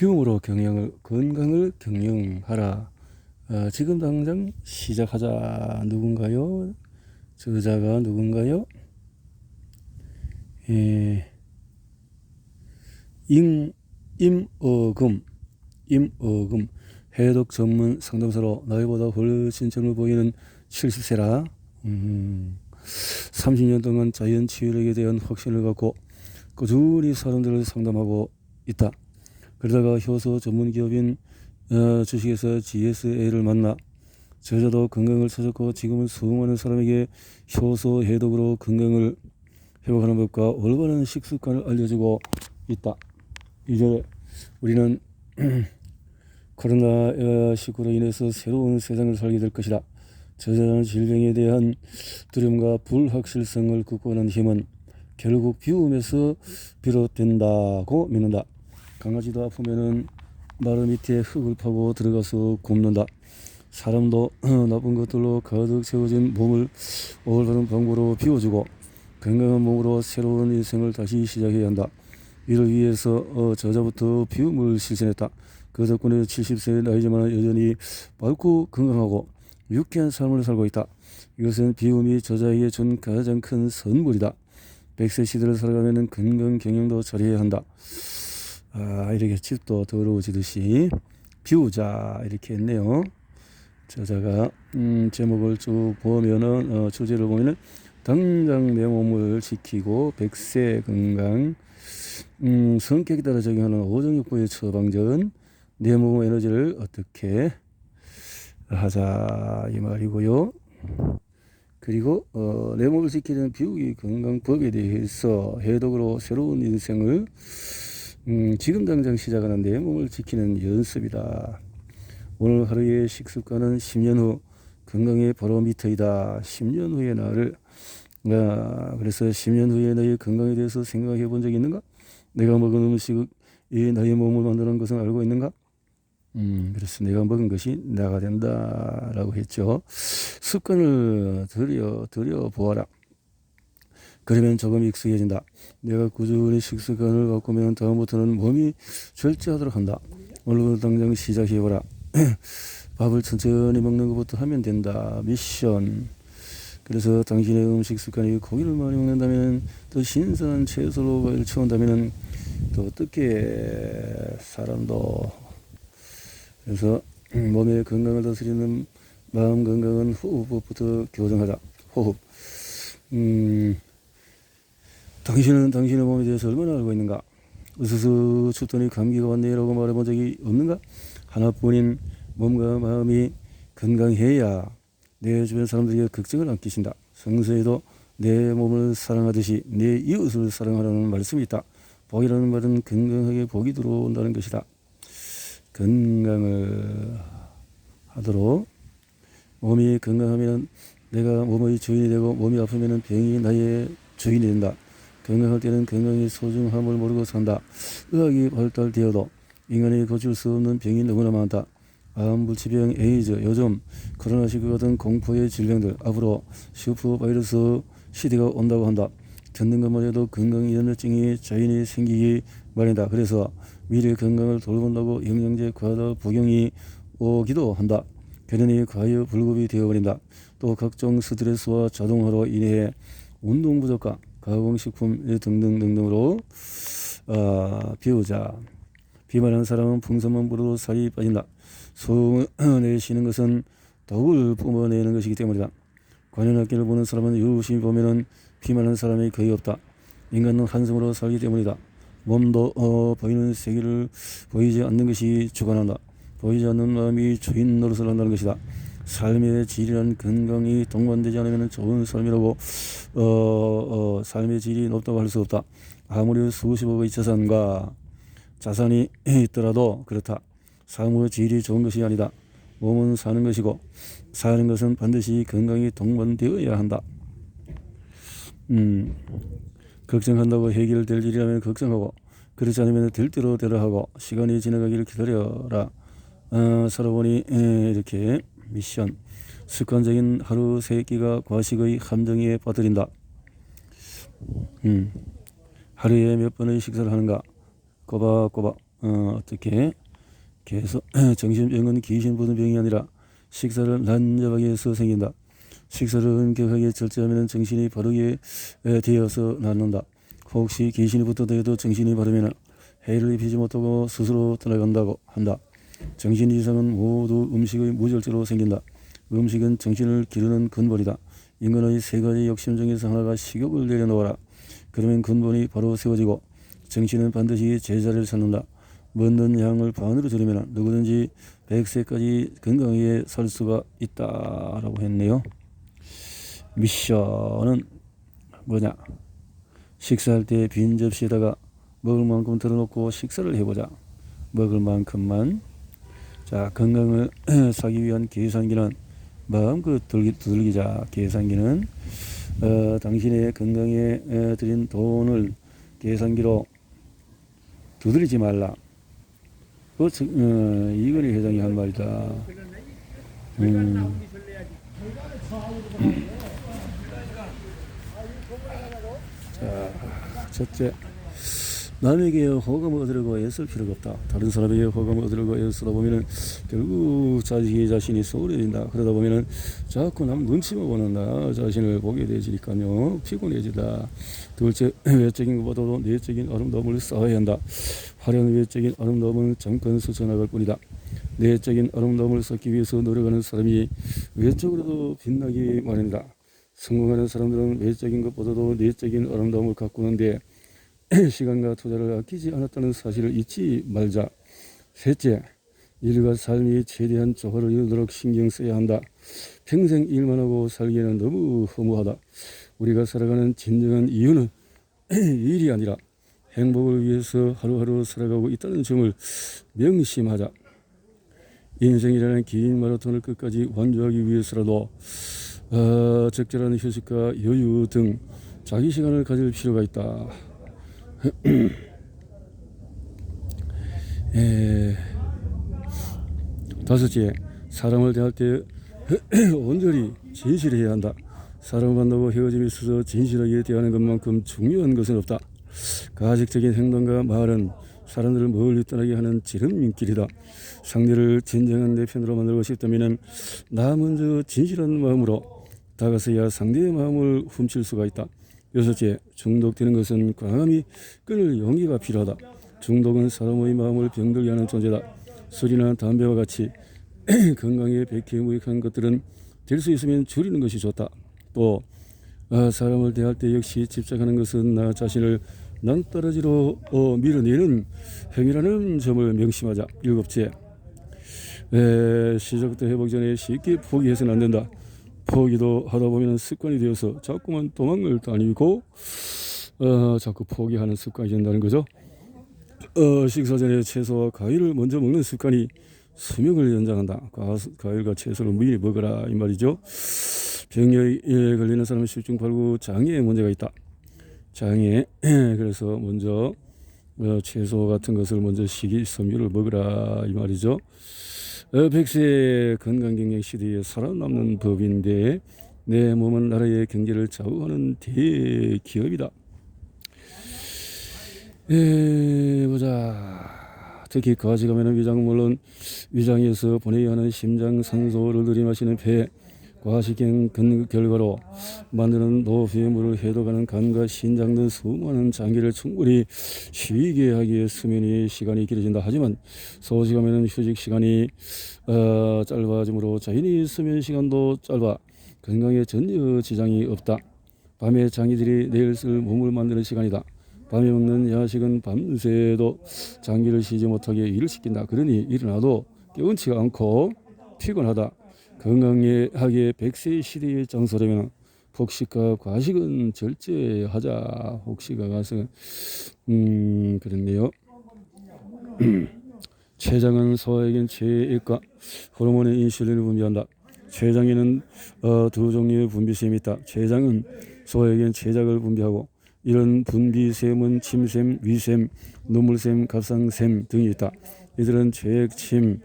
비움으로 건강을 경영하라. 지금 당장 시작하자. 누군가요? 저자가 누군가요? 임어금. 해독 전문 상담사로 나이보다 훨씬 젊어 보이는 70세라 30년 동안 자연 치유력에 대한 확신을 갖고 꾸준히 사람들을 상담하고 있다. 그러다가 효소 전문 기업인 주식회사 GSA를 만나 저자도 건강을 찾았고 지금은 수많은 사람에게 효소 해독으로 건강을 회복하는 법과 올바른 식습관을 알려주고 있다. 이제 우리는 코로나19로 인해서 새로운 세상을 살게 될 것이다. 저자는 질병에 대한 두려움과 불확실성을 극복하는 힘은 결국 비움에서 비롯된다고 믿는다. 강아지도 아프면은 마루 밑에 흙을 파고 들어가서 굽는다. 사람도 나쁜 것들로 가득 채워진 몸을 올바른 방법으로 비워주고 건강한 몸으로 새로운 인생을 다시 시작해야 한다. 이를 위해서 저자부터 비움을 실천했다. 그 덕분에 70세 나이지만 여전히 밝고 건강하고 유쾌한 삶을 살고 있다. 이것은 비움이 저자에게 준 가장 큰 선물이다. 100세 시대를 살아가면 건강 경영도 잘해야 한다. 이렇게 집도 더러워지듯이 비우자 이렇게 했네요. 저자가 제목을 쭉 보면은 주제를 보면은 당장 내 몸을 지키고 100세 건강, 성격에 따라 적용하는 오정육부의 처방전, 내 몸의 에너지를 어떻게 하자 이 말이고요. 그리고 내 몸을 지키는 비우기 건강법에 대해서 해독으로 새로운 인생을 지금 당장 시작하는 내 몸을 지키는 연습이다. 오늘 하루의 식습관은 10년 후 건강의 바로미터이다. 10년 후의 나를 그래서 10년 후에 너의 건강에 대해서 생각해 본 적이 있는가? 내가 먹은 음식이 너의 몸을 만드는 것은 알고 있는가? 그래서 내가 먹은 것이 나가 된다라고 했죠. 습관을 들여 보아라. 그러면 조금 익숙해진다. 내가 꾸준히 식습관을 바꾸면 다음부터는 몸이 절제하도록 한다. 오늘부터 당장 시작해보라. 밥을 천천히 먹는 것부터 하면 된다. 미션. 그래서 당신의 음식 습관이 고기를 많이 먹는다면 또 신선한 채소를 채운다면 또 어떻게 사람도 그래서 몸의 건강을 다스리는 마음 건강은 호흡법부터 교정하자. 호흡. 당신은 당신의 몸에 대해서 얼마나 알고 있는가? 으스스 춥더니 감기가 왔네라고 말해본 적이 없는가? 하나뿐인 몸과 마음이 건강해야 내 주변 사람들에게 걱정을 안 끼친다. 성서에도 내 몸을 사랑하듯이 내 이웃을 사랑하라는 말씀이 있다. 복이라는 말은 건강하게 복이 들어온다는 것이다. 건강을 하도록 몸이 건강하면 내가 몸의 주인이 되고 몸이 아프면 병이 나의 주인이 된다. 건강할 때는 건강의 소중함을 모르고 산다. 의학이 발달되어도 인간이 고칠 수 없는 병이 너무나 많다. 암, 불치병, 에이즈, 요즘 코로나19 같은 공포의 질병들, 앞으로 슈퍼바이러스 시대가 온다고 한다. 듣는 것만 해도 건강연료증이 자연히 생기기 마련이다. 그래서 미래 건강을 돌본다고 영양제 과다 복용이 오기도 한다. 결연히 과여 불급이 되어버린다. 또 각종 스트레스와 자동화로 인해 운동 부족과 가공식품 등등으로 비우자. 비만한 사람은 풍선만 불어도 살이 빠진다. 소음을 내쉬는 것은 독을 뿜어내는 것이기 때문이다. 관현악기를 보는 사람은 유심히 보면은 비만한 사람이 거의 없다. 인간은 한숨으로 살기 때문이다. 몸도 보이는 세계를 보이지 않는 것이 주관한다. 보이지 않는 마음이 주인 노릇을 한다는 것이다. 삶의 질이란 건강이 동반되지 않으면 좋은 삶이라고 삶의 질이 높다고 할 수 없다. 아무리 수십억의 자산이 있더라도 그렇다. 삶의 질이 좋은 것이 아니다. 몸은 사는 것이고 사는 것은 반드시 건강이 동반되어야 한다. 걱정한다고 해결될 일이라면 걱정하고 그렇지 않으면 될 대로 되라 하고 시간이 지나가기를 기다려라. 살아보니 이렇게 미션. 습관적인 하루 세 끼가 과식의 함정에 빠뜨린다. 하루에 몇 번의 식사를 하는가? 꼬박꼬박 어떻게 계속 정신병은 귀신 부는 병이 아니라 식사를 난잡하게 해서 생긴다. 식사를 엄격하게 절제하면 정신이 바르게 되어서 낫는다. 혹시 귀신이 붙어도 정신이 바르면 해를 입히지 못하고 스스로 떠나간다고 한다. 정신 이상은 모두 음식의 무절제로 생긴다. 음식은 정신을 기르는 근본이다. 인간의 세 가지 욕심 중에서 하나가 식욕을 내려놓아라. 그러면 근본이 바로 세워지고 정신은 반드시 제자리를 찾는다. 먹는 양을 반으로 줄이면 누구든지 100세까지 건강하게 살 수가 있다라고 했네요. 미션은 뭐냐? 식사할 때 빈 접시에다가 먹을 만큼 덜어놓고 식사를 해보자. 먹을 만큼만. 자, 건강을 사기 위한 계산기는 마음껏 두들기자. 계산기는 당신의 건강에 들인 돈을 계산기로 두드리지 말라. 이건희 회장이 한 말이다. 자, 첫째, 남에게 호감을 얻으려고 애쓸 필요가 없다. 다른 사람에게 호감을 얻으려고 애쓰다 보면은 결국 자신이 소홀해진다. 그러다 보면은 자꾸 남 눈치만 보는 나 자신을 보게 되지니까요. 피곤해지다. 둘째, 외적인 것보다도 내적인 아름다움을 쌓아야 한다. 화려한 외적인 아름다움은 잠깐 스쳐나갈 뿐이다. 내적인 아름다움을 쌓기 위해서 노력하는 사람이 외적으로도 빛나기 마련이다. 성공하는 사람들은 외적인 것보다도 내적인 아름다움을 가꾸는데 시간과 투자를 아끼지 않았다는 사실을 잊지 말자. 셋째, 일과 삶이 최대한 조화를 이루도록 신경 써야 한다. 평생 일만 하고 살기에는 너무 허무하다. 우리가 살아가는 진정한 이유는 일이 아니라 행복을 위해서 하루하루 살아가고 있다는 점을 명심하자. 인생이라는 긴 마라톤을 끝까지 완주하기 위해서라도 적절한 휴식과 여유 등 자기 시간을 가질 필요가 있다. 다섯째, 사람을 대할 때 온전히 진실해야 한다. 사람을 만나고 헤어짐에 있어서 진실하게 대하는 것만큼 중요한 것은 없다. 가식적인 행동과 말은 사람들을 멀리 떠나게 하는 지름길이다. 상대를 진정한 내 편으로 만들고 싶다면 나 먼저 진실한 마음으로 다가서야 상대의 마음을 훔칠 수가 있다. 여섯째, 중독되는 것은 과감히 끊을 용기가 필요하다. 중독은 사람의 마음을 병들게 하는 존재다. 술이나 담배와 같이 건강에 백해무익한 것들은 될 수 있으면 줄이는 것이 좋다. 또 사람을 대할 때 역시 집착하는 것은 나 자신을 낭떠러지로 밀어내는 행위라는 점을 명심하자. 일곱째, 시작부터 회복 전에 쉽게 포기해서는 안 된다. 포기도 하다 보면 습관이 되어서 자꾸만 도망을 다니고 자꾸 포기하는 습관이 된다는 거죠. 식사 전에 채소와 과일을 먼저 먹는 습관이 수명을 연장한다. 과일과 채소를 무인히 먹어라 이 말이죠. 병에 걸리는 사람은 10중 8구 장애에 문제가 있다. 장애 그래서 먼저 채소 같은 것을 먼저 식이섬유를 먹으라 이 말이죠. 100세 건강경영 시대에 살아남는 법인데 내 몸은 나라의 경제를 좌우하는 대기업이다. 보자. 특히 과지 가면은 위장은 물론 위장에서 보내야 하는 심장 산소를 들이마시는 폐, 과식행 결과로 만드는 노폐물을 해독하는 간과 신장 등 수많은 장기를 충분히 쉬게 하기 위해 수면의 시간이 길어진다. 하지만 소식하면 휴식 시간이 짧아지므로 자연히 수면 시간도 짧아 건강에 전혀 지장이 없다. 밤에 장기들이 내일 쓸 몸을 만드는 시간이다. 밤에 먹는 야식은 밤새도 장기를 쉬지 못하게 일을 시킨다. 그러니 일어나도 깨운치가 않고 피곤하다. 건강하게 100세 시대의 장소라면 폭식과 과식은 절제하자. 혹시가 가서 그랬네요. 췌장은 소화액인 췌액과 호르몬의 인슐린을 분비한다. 췌장에는 두 종류의 분비샘이 있다. 췌장은 소화액인 췌장을 분비하고 이런 분비샘은 침샘, 위샘, 눈물샘, 갑상샘 등이 있다. 이들은 췌액, 침,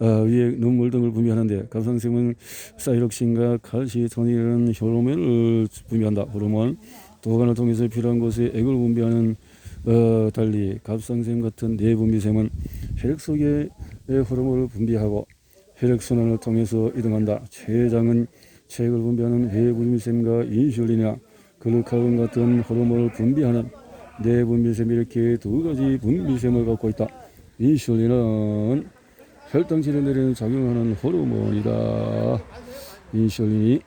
위액, 눈물 등을 분비하는데 갑상샘은 사이록신과 칼시토닌이라는 호르몬을 분비한다. 호르몬, 도관을 통해서 필요한 곳에 액을 분비하는 달리 갑상샘 같은 내분비샘은 혈액 속에 호르몬을 분비하고 혈액순환을 통해서 이동한다. 췌장은 체액을 분비하는 외분비샘과 인슐린이나 글루카곤 같은 호르몬을 분비하는 내분비샘, 이렇게 두 가지 분비샘을 갖고 있다. 인슐린은 혈당치를 내리는 작용하는 호르몬이다. 인슐린이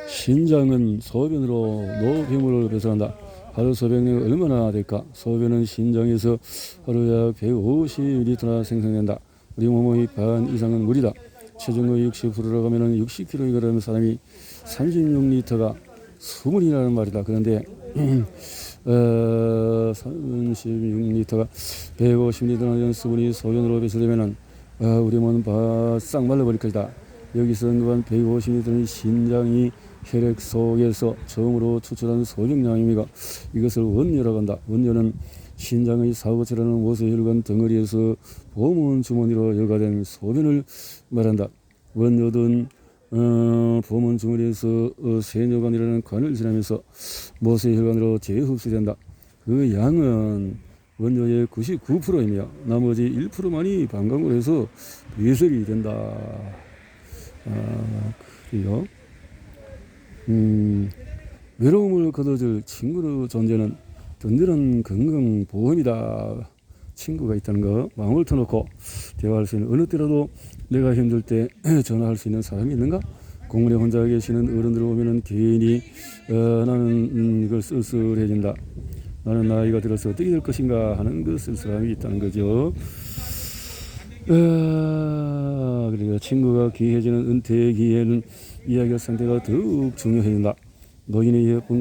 신장은 소변으로 노폐물을 배설한다. 하루 소변량이 얼마나 될까? 소변은 신장에서 하루 약 150ml나 생성된다. 우리 몸의 반 이상은 물이다. 체중의 60%라고 하면 60kg에 가는 사람이 36리터가 수문이라는 말이다. 그런데 36리터가 150리터나 수분이 소변으로 배설되면 우리 몸은 바싹 말라버릴 것이다. 여기서 언급한 150리터는 신장이 혈액 속에서 처음으로 추출한 소변량입니다. 이것을 원료라고 한다. 원료는 신장의 사고체라는 모세혈관 덩어리에서 보문 주머니로 여과된 소변을 말한다. 원료든 보문 주머니에서 세뇨관이라는 관을 지나면서 모세혈관으로 재흡수된다. 그 양은 원료의 99%이며 나머지 1%만이 방광으로 해서 배설이 된다. 그리고 외로움을 거둬줄 친구의 존재는 든든한 건강보험이다. 친구가 있다는 거 마음을 터놓고 대화할 수 있는, 어느 때라도 내가 힘들 때 전화할 수 있는 사람이 있는가? 공원에 혼자 계시는 어른들 보면은 괜히 나는 이걸 쓸쓸해진다. 나는 나이가 들어서 어떻게 될 것인가 하는 그 쓸쓸함이 있다는 거죠. 그리고 친구가 귀해지는 은퇴의 기회는 이야기할 상대가 더욱 중요해진다. 노인의 예쁜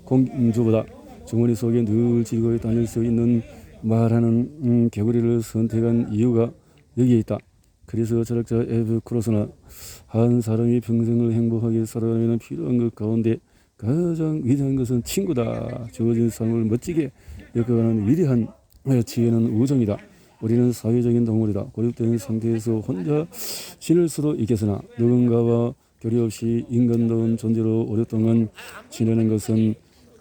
공주보다 주머니 속에 늘 지고 다닐 수 있는 말하는 개구리를 선택한 이유가 여기에 있다. 그래서 철학자 에피쿠로스는 한 사람이 평생을 행복하게 살아가면 필요한 것 가운데 가장 위대한 것은 친구다. 주어진 삶을 멋지게 엮어가는 위대한 지혜는 우정이다. 우리는 사회적인 동물이다. 고립된 상태에서 혼자 지낼 수도 있겠으나 누군가와 교류 없이 인간다운 존재로 오랫동안 지내는 것은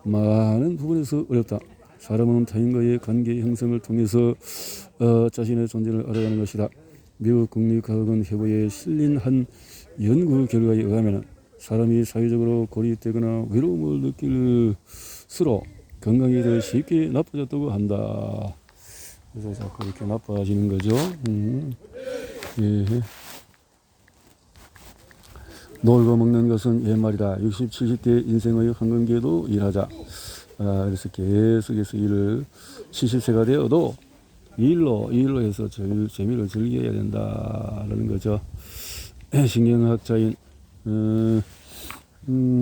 많은 부분에서 어렵다. 사람은 타인과의 관계 형성을 통해서 자신의 존재를 알아가는 것이다. 미국 국립과학원 회보에 실린 한 연구 결과에 의하면 사람이 사회적으로 고립되거나 외로움을 느낄수록 건강이 더 쉽게 나빠졌다고 한다. 그래서 자꾸 이렇게 나빠지는 거죠. 예. 놀고 먹는 것은 옛말이다. 60, 70대 인생의 황금기에도 일하자. 그래서 계속해서 일을 70세가 되어도 일로 해서 재미를 즐겨야 된다라는 거죠. 신경학자인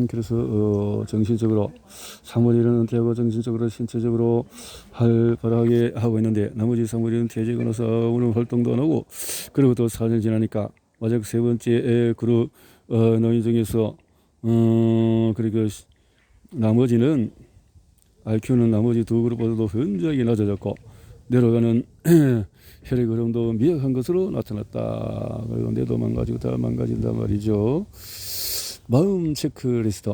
그래서 정신적으로 3월일은 은퇴하고 정신적으로 신체적으로 활발하게 하고 있는데 나머지 3월일은 퇴직하면서 오늘 활동도 안 하고, 그리고 또 4년 지나니까 마지막 세 번째 그룹 노인 중에서 그리고 나머지는 IQ는 나머지 두 그룹보다도 현저하게 낮아졌고 내려가는 혈액 흐름도 미약한 것으로 나타났다. 그리고 내도 망가지고 다 망가진단 말이죠. 마음 체크리스트.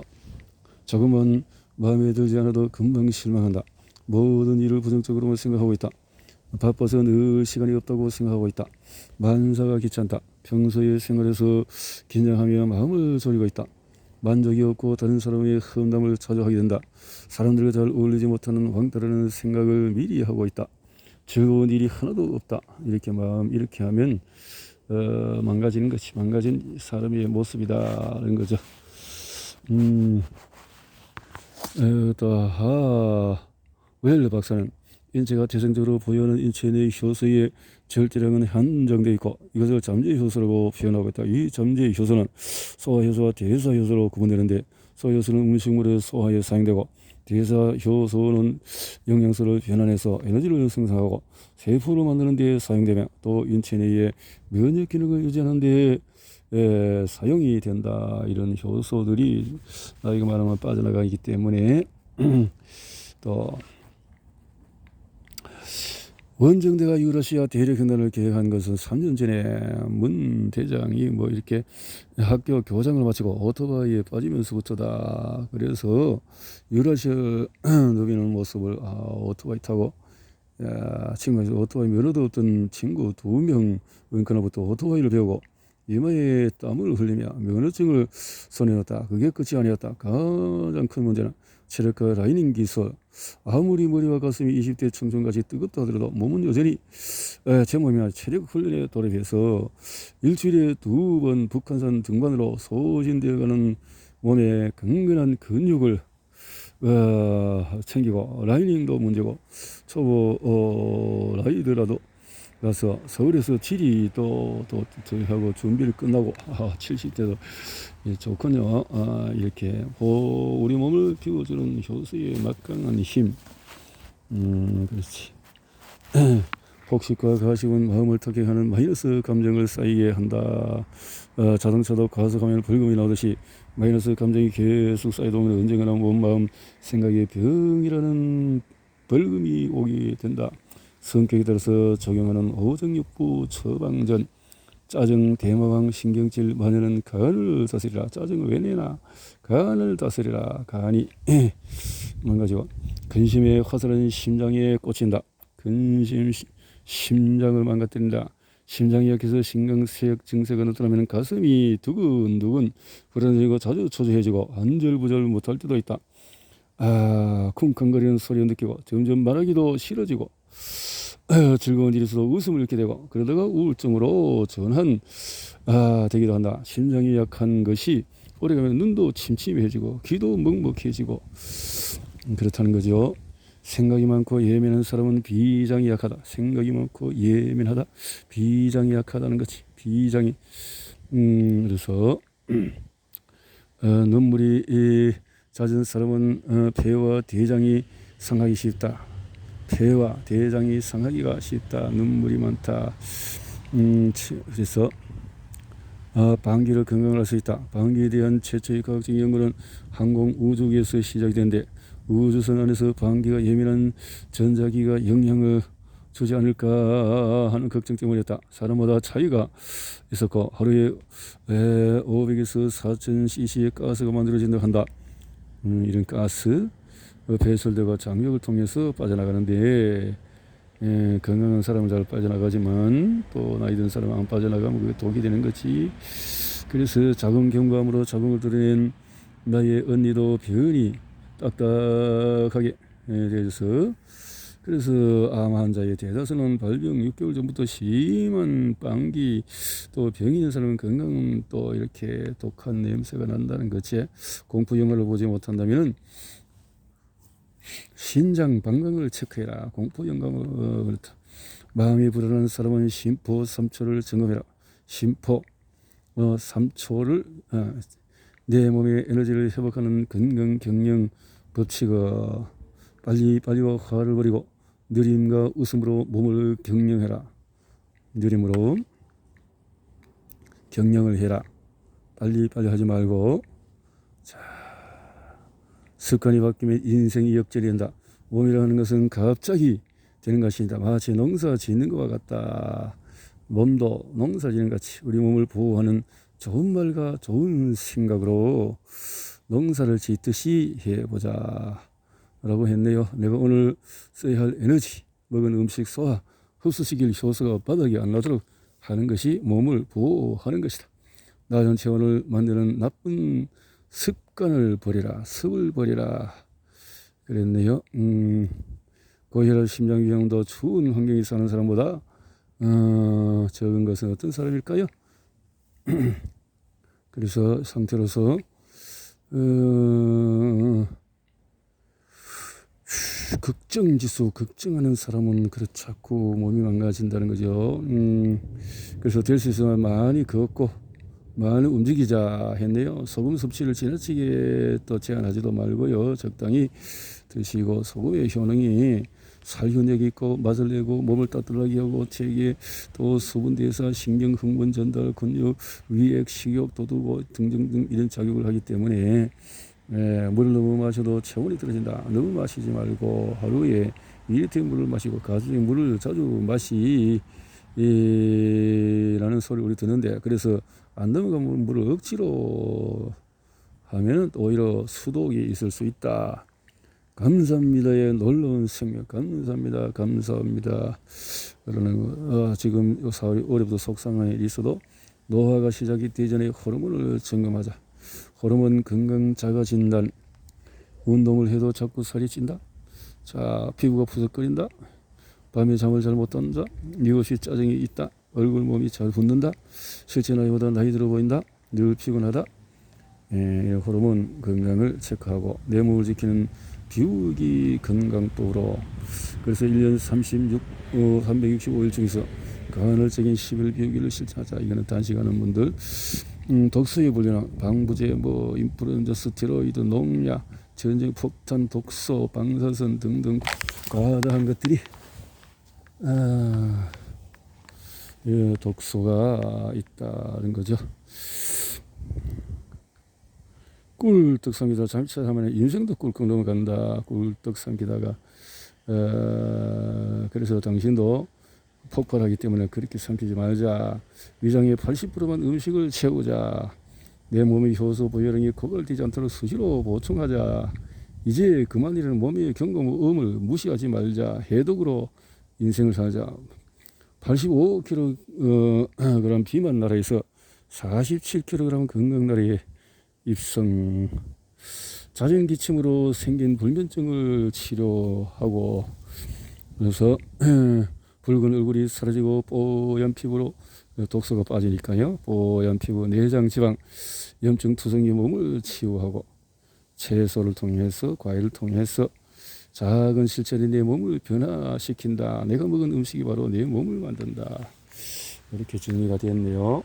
조금은 마음에 들지 않아도 금방 실망한다. 모든 일을 부정적으로만 생각하고 있다. 바빠서 늘 시간이 없다고 생각하고 있다. 만사가 귀찮다. 평소의 생활에서 긴장하며 마음을 졸이고 있다. 만족이 없고 다른 사람의 험담을 자주 하게 된다. 사람들과 잘 어울리지 못하는 왕따라는 생각을 미리 하고 있다. 즐거운 일이 하나도 없다. 이렇게 마음 이렇게 하면 망가지는 것이 망가진 사람의 모습이다라는 거죠. 웰 박사는 인체가 태생적으로 보유하는 인체 내 효소의 절대량은 한정되어 있고 이것을 잠재 효소라고 표현하고 있다. 이 잠재 효소는 소화 효소와 대사 효소로 구분되는데 소화 효소는 음식물의 소화에 사용되고 대사 효소는 영양소를 변환해서 에너지를 생성하고 세포를 만드는 데 사용되며 또 인체 내의 면역 기능을 유지하는 데 사용이 된다. 이런 효소들이 나이가 많으면 빠져나가기 때문에 또 원정대가 유러시아 대륙횡단을 계획한 것은 3년 전에 문 대장이 뭐 이렇게 학교 교장을 마치고 오토바이에 빠지면서부터다. 그래서 유러시아 누비는 모습을 오토바이 타고 친구가 오토바이 면허도 없던 친구 2명 은근로부터 오토바이를 배우고 이마에 땀을 흘리며 면허증을 손에 넣었다. 그게 끝이 아니었다. 가장 큰 문제는 체력과 라이닝 기술. 아무리 머리와 가슴이 20대 청춘같이 뜨겁다 하더라도 몸은 여전히 제 몸이나 체력 훈련에 돌입해서 일주일에 2번 북한산 등반으로 소진되어가는 몸에 근근한 근육을 챙기고 라이닝도 문제고 초보 라이더라도 가서 서울에서 지리 또 하고 준비를 끝나고 70대도 좋군요. 이렇게 우리 몸을 비워주는 효소의 막강한 힘. 그렇지. 폭식과 가식은 마음을 타격하는 마이너스 감정을 쌓이게 한다. 자동차도 가속하면 벌금이 나오듯이 마이너스 감정이 계속 쌓이다 보면 언젠가나 몸, 마음, 생각의 병이라는 벌금이 오게 된다. 성격에 따라서 적용하는 오정육부 처방전. 짜증 대마왕 신경질 마녀는 간을 다스리라. 짜증을 왜 내나? 간을 다스리라. 간이 망가지고 근심에 화살은 심장에 꽂힌다. 근심 심장을 망가뜨린다. 심장이 약해서 신경쇠약 증세가 나타나면 가슴이 두근두근 불안해지고 자주 초조해지고 안절부절 못할 때도 있다. 쿵쾅거리는 소리를 느끼고 점점 말하기도 싫어지고 즐거운 일에서도 웃음을 잃게 되고 그러다가 우울증으로 되기도 한다. 심장이 약한 것이 오래가면 눈도 침침해지고 귀도 먹먹해지고 그렇다는 거죠. 생각이 많고 예민한 사람은 비장이 약하다. 생각이 많고 예민하다. 비장이 약하다는 거지. 비장이 그래서 눈물이 잦은 사람은 폐와 대장이 상하기 쉽다. 폐와 대장이 상하기가 쉽다. 눈물이 많다. 그래서 방귀를 건강을 할 수 있다. 방귀에 대한 최초의 과학적인 연구는 항공 우주기에서 시작이 된데 우주선 안에서 방귀가 예민한 전자기가 영향을 주지 않을까 하는 걱정 때문이었다. 사람마다 차이가 있었고 하루에 500에서 4000cc의 가스가 만들어진다고 한다. 이런 가스 배설대가 장벽을 통해서 빠져나가는데 건강한 사람은 잘 빠져나가지만 또 나이 든 사람은 안 빠져나가면 그게 독이 되는 거지. 그래서 작은 경감으로 자궁을 드러낸 나의 언니도 변이 딱딱하게 되어서 그래서 암 환자의 대다수는 발병 6개월 전부터 심한 방귀 또 병 있는 사람은 건강은 또 이렇게 독한 냄새가 난다는 거지. 공포 영화를 보지 못한다면 신장 방광을 체크해라. 공포 영감은 그렇다. 마음이 불안한 사람은 심포 3초를 점검해라. 심포 3초를 내 몸의 에너지를 회복하는 건강 경영 법칙은 빨리빨리와 화를 버리고 느림과 웃음으로 몸을 경영해라. 느림으로 경영을 해라. 빨리빨리 하지 말고 습관이 바뀌면 인생이 역전이 된다. 몸이라는 것은 갑자기 되는 것이 아니다. 마치 농사 짓는 것과 같다. 몸도 농사 짓는 같이 우리 몸을 보호하는 좋은 말과 좋은 생각으로 농사를 짓듯이 해보자 라고 했네요. 내가 오늘 써야 할 에너지, 먹은 음식 소화, 흡수시킬 효소가 바닥이 안 나도록 하는 것이 몸을 보호하는 것이다. 낮은 체온을 만드는 나쁜 습관을 버리라. 습을 버리라 그랬네요. 고혈압 심장병도 추운 환경에 사는 사람보다 적은 것은 어떤 사람일까요? 그래서 상태로서 걱정지수 걱정하는 사람은 자꾸 몸이 망가진다는 거죠. 그래서 될 수 있으면 많이 걷고 많이 움직이자 했네요. 소금 섭취를 지나치게 또 제한하지도 말고요. 적당히 드시고 소금의 효능이 살균력이 있고 맛을 내고 몸을 따뜻하게 하고 체계 또 수분 대사, 신경 흥분 전달, 근육, 위액, 식욕, 도두고 등등등 이런 작용을 하기 때문에 물을 너무 마셔도 체온이 떨어진다. 너무 마시지 말고 하루에 이리트의 물을 마시고 가수의 물을 자주 마시라는 소리 우리 듣는데, 그래서 안 넘어가는 물을 억지로 하면은 오히려 수독이 있을 수 있다. 감사합니다의 놀라운 생명, 감사합니다, 감사합니다. 그러는 지금 4월이 올해부터 속상한 일이 있어도 노화가 시작이 되기 전에 호르몬을 점검하자. 호르몬 건강 자가 진단. 운동을 해도 자꾸 살이 찐다. 자, 피부가 푸석거린다. 밤에 잠을 잘 못 잔다. 이것이 짜증이 있다. 얼굴 몸이 잘 붓는다. 실제 나이보다 나이 들어 보인다. 늘 피곤하다. 호르몬 건강을 체크하고 내 몸을 지키는 비우기 건강법으로, 그래서 1년 365일 중에서 간헐적인 10일 비우기를 실천하자. 이거는 단식하는 분들, 독소에 불리는 방부제, 인플루엔자, 스테로이드, 농약, 전쟁, 폭탄, 독소, 방사선 등등 과다한 것들이 독소가 있다는 거죠. 꿀떡 삼키다 잘못하면 인생도 꿀꺽 넘어간다. 꿀떡 삼키다가 그래서 당신도 폭발하기 때문에 그렇게 삼키지 말자. 위장의 80%만 음식을 채우자. 내 몸의 효소 보혈형이 고갈되지 않도록 수시로 보충하자. 이제 그만이라는 몸의 경고음을 무시하지 말자. 해독으로 인생을 살자. 85kg 비만 나라에서 47kg 건강 나라에 입성. 잦은 기침으로 생긴 불면증을 치료하고, 그래서 붉은 얼굴이 사라지고 뽀얀 피부로 독소가 빠지니까요. 뽀얀 피부, 내장, 지방, 염증, 투성이 몸을 치유하고, 채소를 통해서, 과일을 통해서 작은 실천이 내 몸을 변화시킨다. 내가 먹은 음식이 바로 내 몸을 만든다. 이렇게 정리가 됐네요.